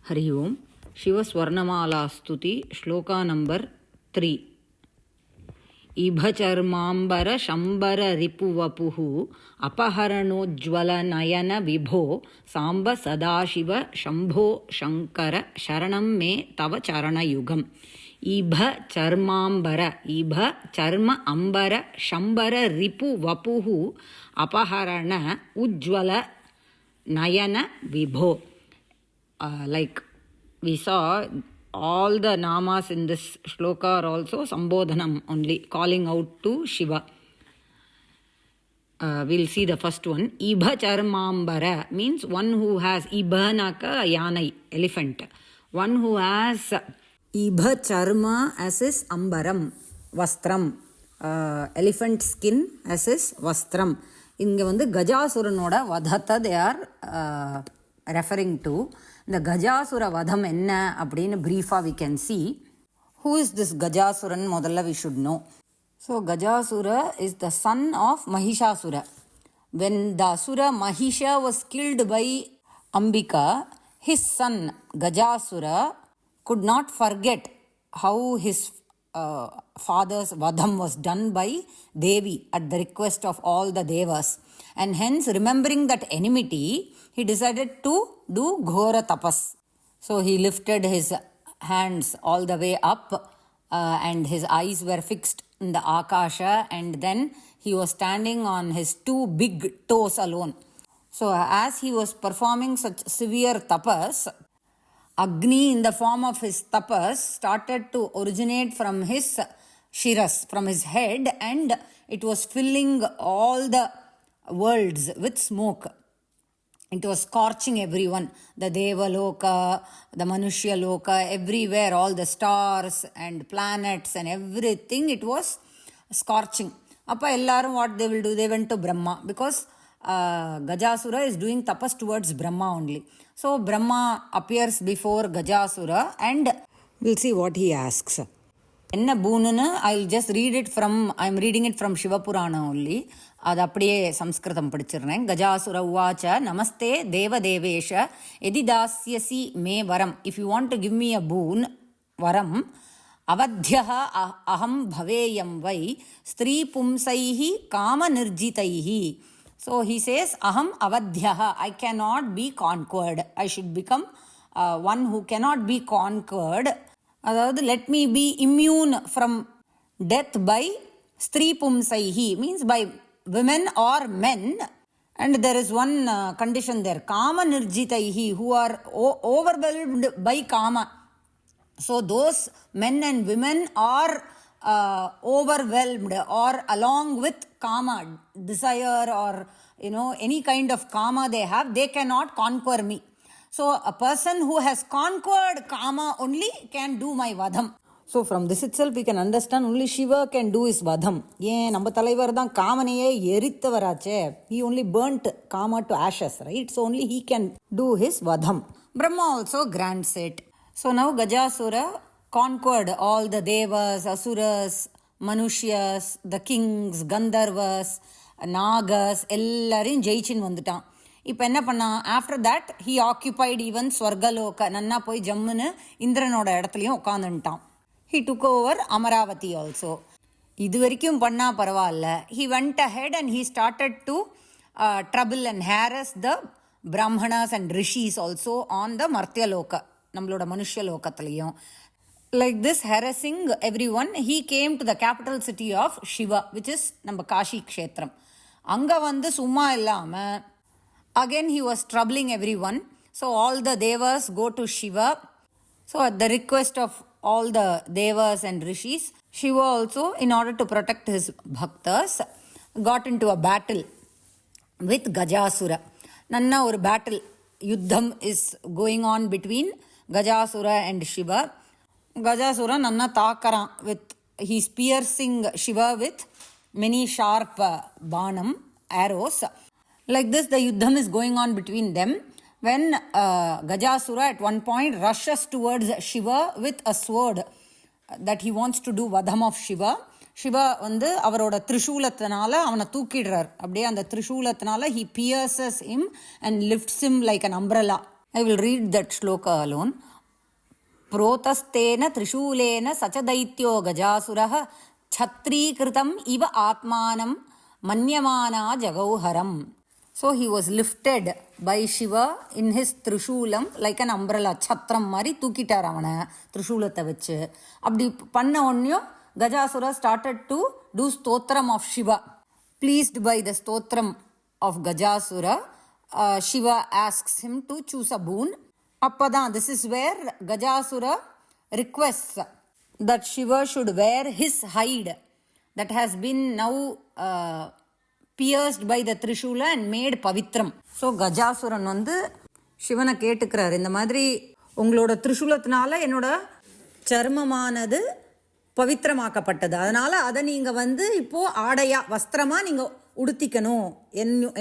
हरि ओम शिवस्वर्णमाला स्तुति श्लोका नंबर 3 इभचर्मांबर शंबर रिपुवपुः अपहरणोज्ज्वल नयन विभो सांब सदाशिव शंभो शंकर शरणं मे तव चरणयुगम् इभ चर्म अंबर शंबर रिपुवपुः अपहरण उज्ज्वल नयन विभो. Like we saw, all the namas in this shloka are also sambodhanam, only calling out to Shiva. We'll see the first one. Ibha charmambara means one who has ibhanaka yanai, elephant. One who has ibha charma as his ambaram, vastram. Elephant skin as his vastram. இங்கே வந்து கஜாசுரனோட வதத்தை they are referring to. இந்த கஜாசுர வதம் என்ன அப்படின்னு பிரீஃபாக we can see. Who is this Gajasura முதல்ல we should know. So Gajasura is the son of Mahishasura. When the Asura Mahisha was killed by Ambika, his son Gajasura could not forget how his father's vadham was done by Devi at the request of all the devas, and hence remembering that enmity, he decided to do ghora tapas. So he lifted his hands all the way up and his eyes were fixed in the akasha, and then he was standing on his two big toes alone. So as he was performing such severe tapas, Agni in the form of his tapas started to originate from his shiras, from his head, and it was filling all the worlds with smoke. It was scorching everyone, the Devaloka, the Manushya Loka, everywhere, all the stars and planets and everything, it was scorching. Appa ellarum what they will do? They went to Brahma, because Gajasura is doing tapas towards Brahma only. So Brahma appears before Gajasura and we'll see what he asks. என்ன பூனுன்னு I'll just read it from, I'm reading it from Shivapurana only. அது அப்படியே சம்ஸ்கிருதம் படிச்சிருந்தேன். கஜாசுர உவாச்ச நமஸ்தே தேவதேவேஷ எதி தாஸ்யசி மே வரம். If you want to give me a boon வரம், அவத்யஹ அஹம் பவேயம் வை ஸ்திரீ பும்சைஹ காம நிர்ஜிதைஹ. So he says aham avadhyaha, I cannot be conquered. I should become one who cannot be conquered. அதாவது let me be immune from death by ஸ்திரீ pumsaihi, means by women or men. And there is one condition there, kama nirjitaihi, who are overwhelmed by kama. So those men and women are overwhelmed or along with kama, desire, or any kind of kama they have, they cannot conquer me. So a person who has conquered kama only can do my vadham. So from this itself we can understand only Shiva can do his vadham. ஏன் நம்ம தலைவர் தான் காமனையே எரித்தவராச்சே. He only burnt kama to ashes, right? So only he can do his vadham. Brahma also grants it. So now Gajasura conquered all the devas, asuras, manushyas, the kings, gandharvas, nagas, எல்லாரையும் ஜெயிச்சின்னு வந்துட்டான். இப்போ என்ன பண்ணான்? After that he occupied even ஸ்வர்கலோக, நன்னா போய் ஜம்முன்னு இந்திரனோட இடத்துலையும் உட்காந்துட்டான். He took over Amaravati also. இது வரைக்கும் பண்ணால் பரவாயில்ல. He went ahead and he started to trouble and harass the Brahmanas and rishis also on the மர்த்தியலோக, நம்மளோட மனுஷ லோகத்துலேயும். Like this, harassing everyone, he came to the capital city of Shiva, which is நம்ம Cauchy க்ஷேத்திரம். அங்கே வந்து சும்மா இல்லாமல் again he was troubling everyone. So all the devas go to Shiva. So at the request of all the devas and rishis, Shiva also, in order to protect his bhaktas, got into a battle with Gajasura. Nanna or battle, yuddham is going on between Gajasura and Shiva. Gajasura nanna taakaran with, he's piercing Shiva with many sharp baanam, arrows. Like this, the yuddham is going on between them when Gajasura at one point rushes towards Shiva with a sword that he wants to do vadham of Shiva. Shiva வந்து அவரோட திரிசூலத்தினால அவனை தூக்கிடுறார். அப்படியே அந்த திரிசூலத்தினால he pierces him and lifts him like an umbrella. I will read that shloka alone. Protastena trishulena sacha gajasuraha chhatrikritam iva atmanam manyamana jagauharam. So he was lifted by Shiva in his trishulam like an umbrella. Chatram mari தூக்கிட்டார் அவனை trishulatha வச்சு. அப்படி பண்ண உடனேயும் Gajasura started to do stotram of Shiva. Pleased by the stotram of Gajasura, Shiva asks him to choose a boon. Appadan, this is where Gajasura requests that Shiva should wear his hide that has been now pierced by the Trishula and made pavitram. So Gajasuran வந்து சிவனை கேட்டுக்கிறார், இந்த மாதிரி உங்களோட திரிசூலத்தினால என்னோட சர்மமானது பவித்திரமாக்கப்பட்டது, அதனால அதை நீங்க வந்து இப்போ ஆடையா வஸ்திரமா நீங்க உடுத்திக்கணும்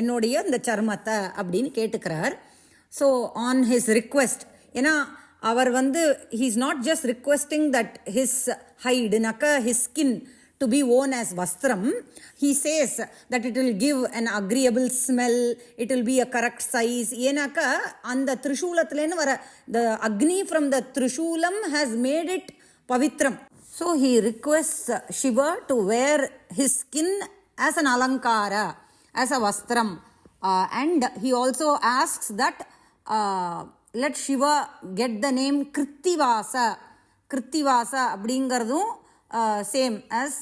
என்னுடைய இந்த சர்மத்தை அப்படின்னு கேட்டுக்கிறார். ஸோ ஆன் ஹிஸ் ரிக்வெஸ்ட், ஏன்னா அவர் வந்து he is not just requesting that his hide naka his skin to be worn as vastram. He says that it will give an agreeable smell, it will be a correct size. Yenaka and the trishulathilenu vara the agni from the trishulam has made it pavitram. So he requests Shiva to wear his skin as an alankara, as a vastram, and he also asks that let Shiva get the name Krittivasa. Krittivasa அப்படிங்கிறதும் same as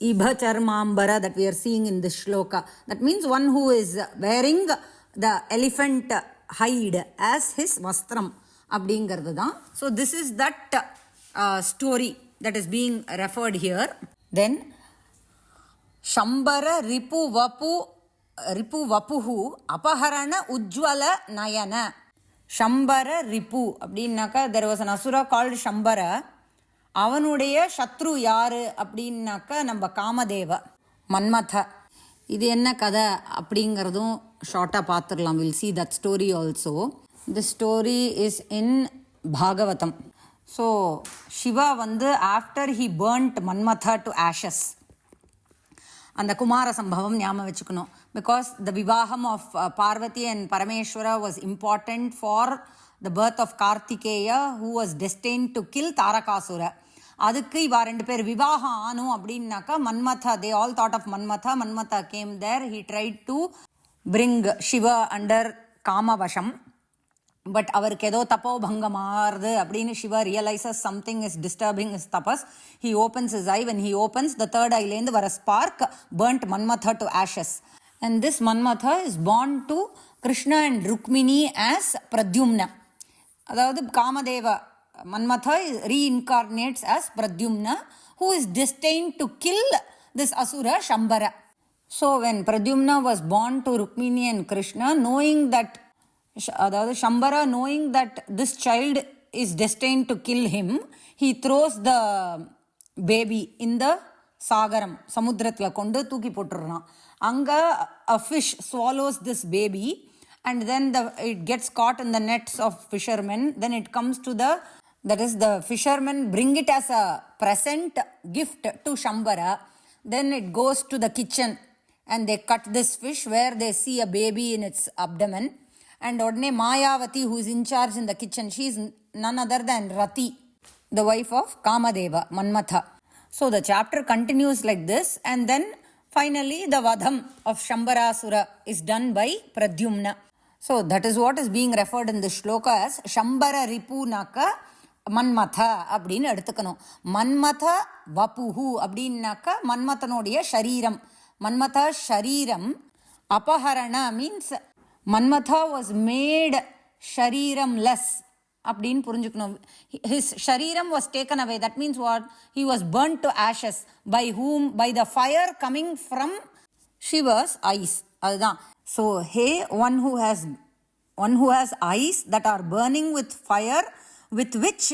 Ibha Charmambara that we are seeing in this shloka. That means one who is wearing the elephant hide as his vastram அப்படிங்கிறது தான். So this is that story that is being referred here. Then Shambara Ripu Vapuhu Apaharana Ujjwala Nayana. Shambara Ripu அப்படின்னாக்கா there was an asura called Shambara. அவனுடைய சத்ரு யாரு அப்படின்னாக்கா நம்ம காமதேவ மன்மத. இது என்ன கதை அப்படிங்கிறதும் ஷார்ட்டாக பார்த்துடலாம். Will see that story also. The story is in Bhagavatam. So Shiva வந்து after he burnt Manmatha to ashes, அந்த குமார சம்பவம் ஞாபகம் வச்சுக்கணும். பிகாஸ் த விவாகம் of Parvati and Parameswara was important for the birth of Karthikeya who was destined to kill Tarakasura. அதுக்கு இவா ரெண்டு பேர் விவாகம் ஆனும் அப்படின்னாக்கா Manmatha, they all thought of Manmatha. Manmatha came there, he tried to bring Shiva under காமவசம். But அவருக்கு ஏதோ தப்போ பங்கம் ஆறுது அப்படின்னு Shiva realises something is disturbing is tapas. He opens is eye. When he opens, the third ஐலேருந்து வர spark burnt Manmatha to ashes. And this Manmatha is born to Krishna and Rukmini as Pradyumna. அதாவது Kamadeva Manmatha reincarnates as Pradyumna, who is destined to kill this asura Shambara. So when Pradyumna was born to Rukmini and Krishna, knowing that Shambara, knowing that this child is destined to kill him, he throws the baby in the Sagaram, Samudrathla kondu தூக்கி போட்டுறான். அங்க a fish swallows this baby and then it gets caught in the nets of fishermen. Then it comes to that is the fishermen bring it as a present gift to Shambara. Then it goes to the kitchen and they cut this fish where they see a baby in its abdomen. And odne Mayavati, who is in charge in the kitchen, she is none other than Rati, the wife of Kamadeva, Manmatha. So the chapter continues like this, and then finally the Vadham of Shambarasura is done by Pradyumna. So that is what is being referred in this shloka as Shambara Ripu Naka மன்மதா அப்படின்னு எடுத்துக்கணும். மன்மத வபுஹு அப்படின்னாக்கா மன்மதனுடைய ஷரீரம். மன்மதா ஷரீரம். அபஹரண means Manmatha was made shariram less அப்படின்னு புரிஞ்சுக்கணும். His shariram was taken away. That means what? He was burnt to ashes. By whom? By the fire coming from Shiva's eyes. அதுதான். So he one who has eyes that are burning with fire, with which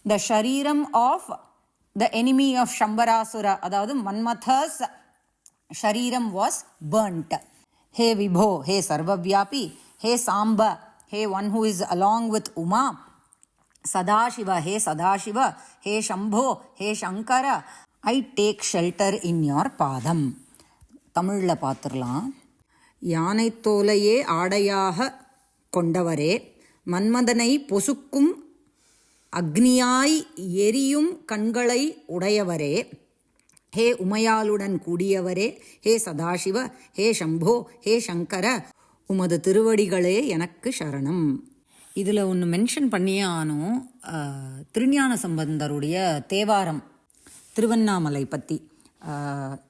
the shariram of the enemy of Shambarasura, அதாவது மன்மதா's shariram was burnt. Hey Vibho, hey Sarvavyapi, hey Samba, hey one who is along with Uma, Sadashiva, hey Sadashiva, hey Shambho, hey Shankara, I take shelter in your padam. தமிழில் பார்த்துடலாம். யானை தோலையே ஆடையாக கொண்டவரே, மன்மதனை பொசுக்கும் அக்னியாய் எரியும் கண்களை உடையவரே, ஹே உமையாளுடன் கூடியவரே, ஹே சதாசிவ, ஹே சம்போ, ஹே சங்கர, உமது திருவடிகளே எனக்கு சரணம். இதில் ஒன்று மென்ஷன் பண்ணியே ஆனோம், திருஞான சம்பந்தருடைய தேவாரம் திருவண்ணாமலை பற்றி.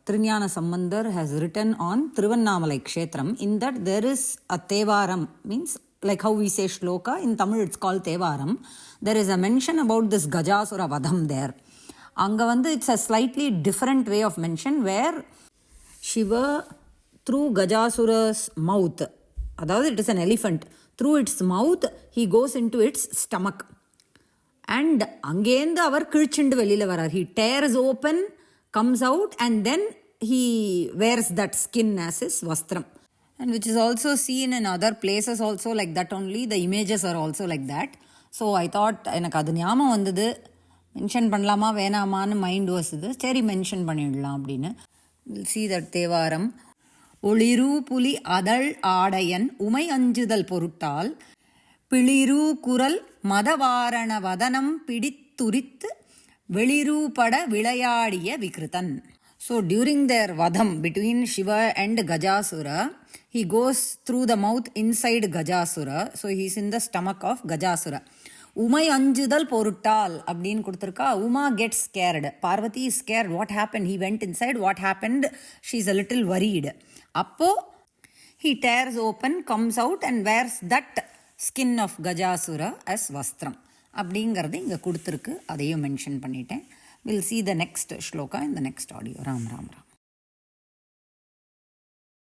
Thirugnana Sambandar has written on Tiruvannamalai Kshetram. In that there is a Tevaram, means like how we say shloka, in Tamil it's called Tevaram. There is a mention about this Gajasura Vadham there. அங்கே வந்து it's a slightly different way of mention where Shiva through Gajasura's mouth, அதாவது it is an elephant, through its mouth he goes into its stomach. And அங்கேருந்து அவர் கிழிச்சுண்டு வெளியில் வரார். He tears open, comes out, and then he wears that skin as his vastram. And which is also seen in other places also like that only. The images are also like that. So I thought, எனக்கு அது ஞாபகம் வந்தது, mention பண்ணலாமா வேணாமான்னு mind வசுது. சரி mention பண்ணிடலாம் அப்படின்னு. Will see that Thevaram. ஒளிரு புலி அதழ் ஆடையன் உமை அஞ்சுதல் பொருட்டால் பிளிரு குரல் மதவாரண வதனம் பிடித்துரித்து வெளிரூபட விளையாடிய விக்ருதன். So during their vadham between Shiva and Gajasura, he goes through the mouth inside Gajasura. So he is in the stomach of Gajasura. Umai anjudal poruttal அப்படின்னு கொடுத்துருக்கா. Uma gets scared. Parvati is scared. What happened? He went inside. What happened? She is a little worried. அப்போ he tears open, comes out and wears that skin of Gajasura as vastram. அப்படிங்கிறது இங்கே கொடுத்துருக்கு. அதையும் mention பண்ணிட்டேன். Will see the next shloka in the next audio. Ram Ram Ram.